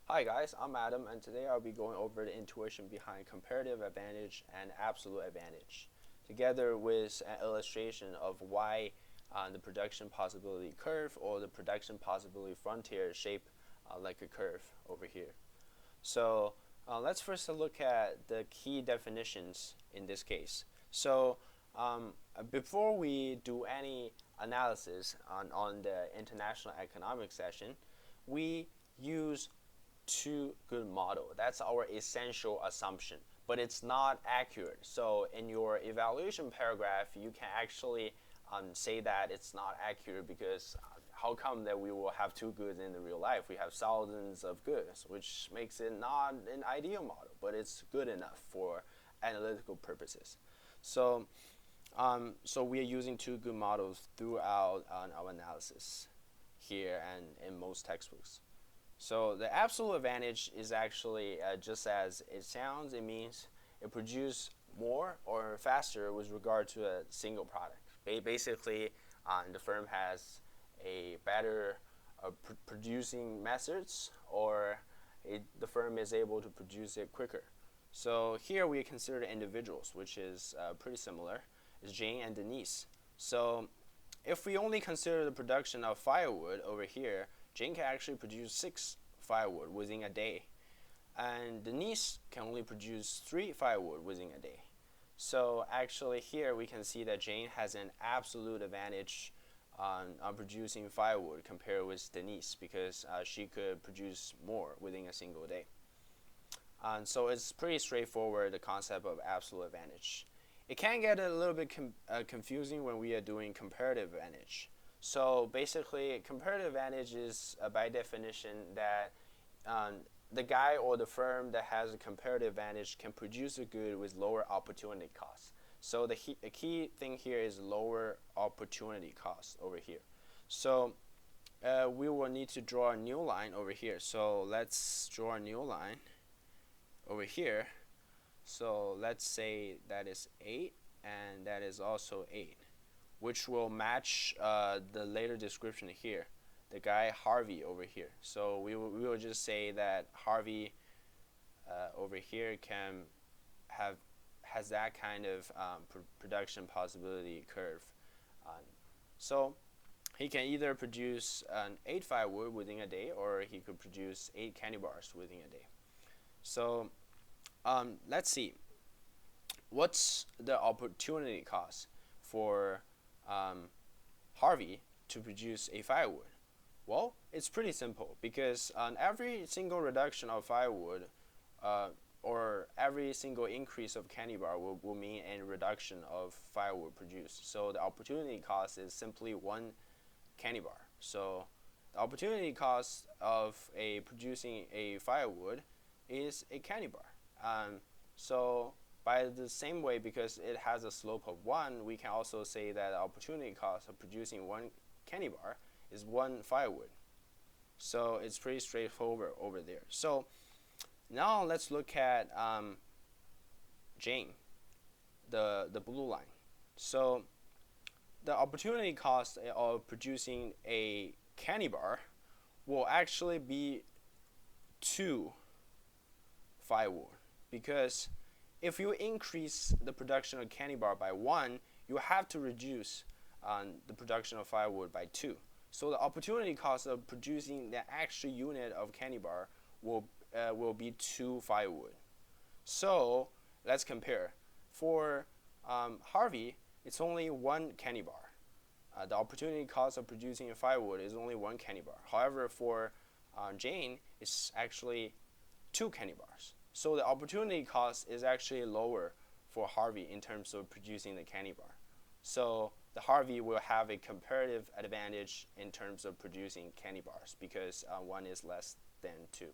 Hi guys, I'm Adam, and today I'll be going over the intuition behind comparative advantage and absolute advantage, together with an illustration of why the production possibility curve or the production possibility frontier shape like a curve over here. So let's first look at the key definitions in this case. So before we do any analysis on the international economic session, we use two good model. That's our essential assumption, but it's not accurate. So in your evaluation paragraph, you can actually say that it's not accurate because how come that we will have two goods in the real life? We have thousands of goods, which makes it not an ideal model, but it's good enough for analytical purposes. So we are using two good models throughout our analysis here and in most textbooks. So the absolute advantage is actually just as it sounds. It means it produces more or faster with regard to a single product. Basically, the firm has a better producing methods, or the firm is able to produce it quicker. So here we consider the individuals, which is pretty similar. It's Jane and Denise. So if we only consider the production of firewood over here, Jane can actually produce 6 firewood within a day, and Denise can only produce 3 firewood within a day. So actually here we can see that Jane has an absolute advantage on producing firewood compared with Denise because she could produce more within a single day. And so it's pretty straightforward, the concept of absolute advantage. It can get a little bit confusing when we are doing comparative advantage. So basically, comparative advantage is by definition that the guy or the firm that has a comparative advantage can produce a good with lower opportunity costs. So the key thing here is lower opportunity cost over here. So we will need to draw a new line over here. So let's draw a new line over here. So let's say that is 8 and that is also 8, which will match the later description here, the guy Harvey over here. So we will just say that Harvey over here has that kind of production possibility curve. So he can either produce an 8 firewood within a day, or he could produce 8 candy bars within a day. So let's see, what's the opportunity cost for Harvey to produce a firewood? Well, it's pretty simple because on every single reduction of firewood or every single increase of candy bar will mean a reduction of firewood produced. So the opportunity cost is simply 1 candy bar. So the opportunity cost of producing a firewood is a candy bar. So by the same way, because it has a slope of 1, we can also say that the opportunity cost of producing 1 candy bar is 1 firewood. So it's pretty straightforward over there. So now let's look at Jane, the blue line. So the opportunity cost of producing a candy bar will actually be 2 firewood, because if you increase the production of candy bar by 1, you have to reduce the production of firewood by 2. So the opportunity cost of producing the actual unit of candy bar will be 2 firewood. So let's compare. For Harvey, it's only 1 candy bar. The opportunity cost of producing a firewood is only 1 candy bar. However, for Jane, it's actually 2 candy bars. So the opportunity cost is actually lower for Harvey in terms of producing the candy bar. So the Harvey will have a comparative advantage in terms of producing candy bars because 1 is less than 2.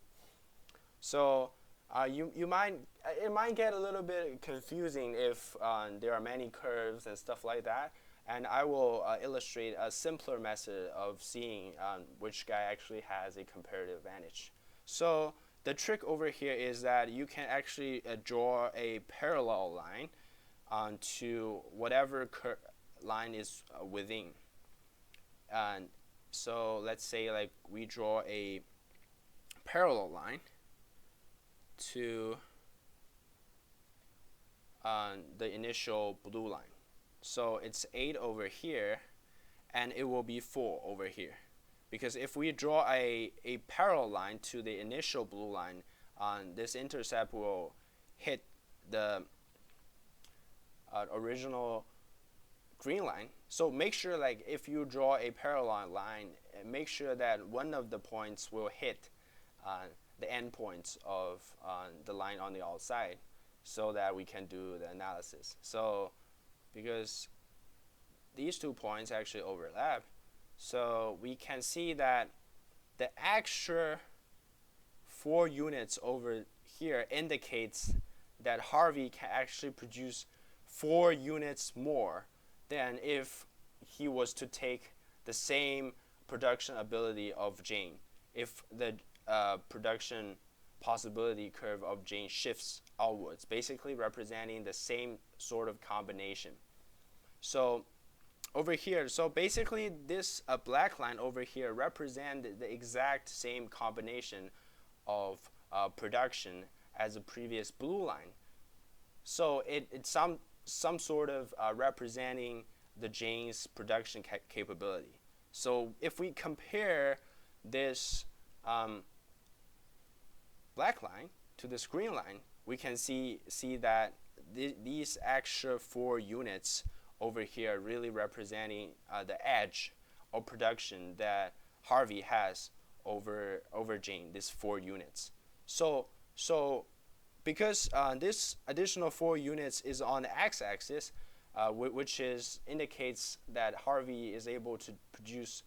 So it might get a little bit confusing if there are many curves and stuff like that. And I will illustrate a simpler method of seeing which guy actually has a comparative advantage. So the trick over here is that you can actually draw a parallel line to whatever line is within. And so let's say like we draw a parallel line to the initial blue line. So it's 8 over here, and it will be 4 over here. Because if we draw a parallel line to the initial blue line, this intercept will hit the original green line. So make sure, like, if you draw a parallel line, make sure that one of the points will hit the endpoints of the line on the outside, so that we can do the analysis. So because these 2 points actually overlap, so we can see that the extra 4 units over here indicates that Harvey can actually produce 4 units more than if he was to take the same production ability of Jane. If the production possibility curve of Jane shifts outwards, basically representing the same sort of combination. So over here, so basically this black line over here represents the exact same combination of production as the previous blue line. So it's some sort of representing the Jane's production capability. So if we compare this black line to this green line, we can see that these extra 4 units over here really representing the edge of production that Harvey has over Jane, these 4 units. So because this additional 4 units is on the x-axis, which indicates that Harvey is able to produce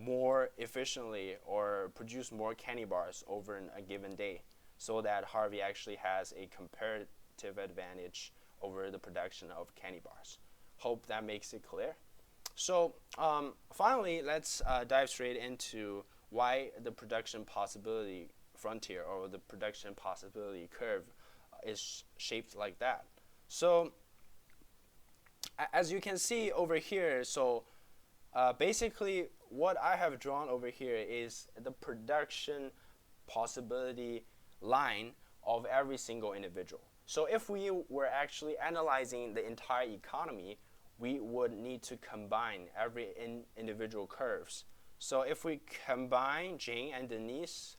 more efficiently or produce more candy bars over a given day, so that Harvey actually has a comparative advantage over the production of candy bars. Hope that makes it clear. So finally, let's dive straight into why the production possibility frontier or the production possibility curve is shaped like that. So as you can see over here, so basically what I have drawn over here is the production possibility line of every single individual. So if we were actually analyzing the entire economy, we would need to combine every individual curves. So if we combine Jane and Denise's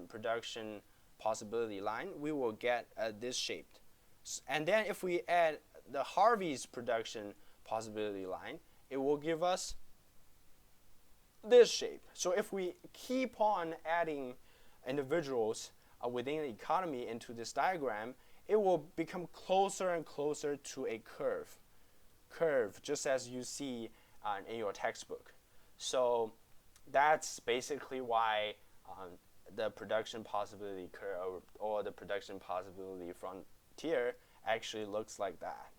production possibility line, we will get this shaped. And then if we add the Harvey's production possibility line, it will give us this shape. So if we keep on adding individuals within the economy into this diagram, it will become closer and closer to a curve, just as you see in your textbook. So that's basically why the production possibility curve or the production possibility frontier actually looks like that.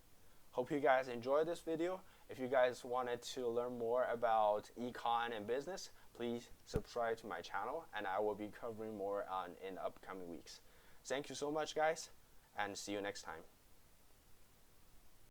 Hope you guys enjoyed this video. If you guys wanted to learn more about econ and business, please subscribe to my channel, and I will be covering more in upcoming weeks. Thank you so much, guys, and see you next time.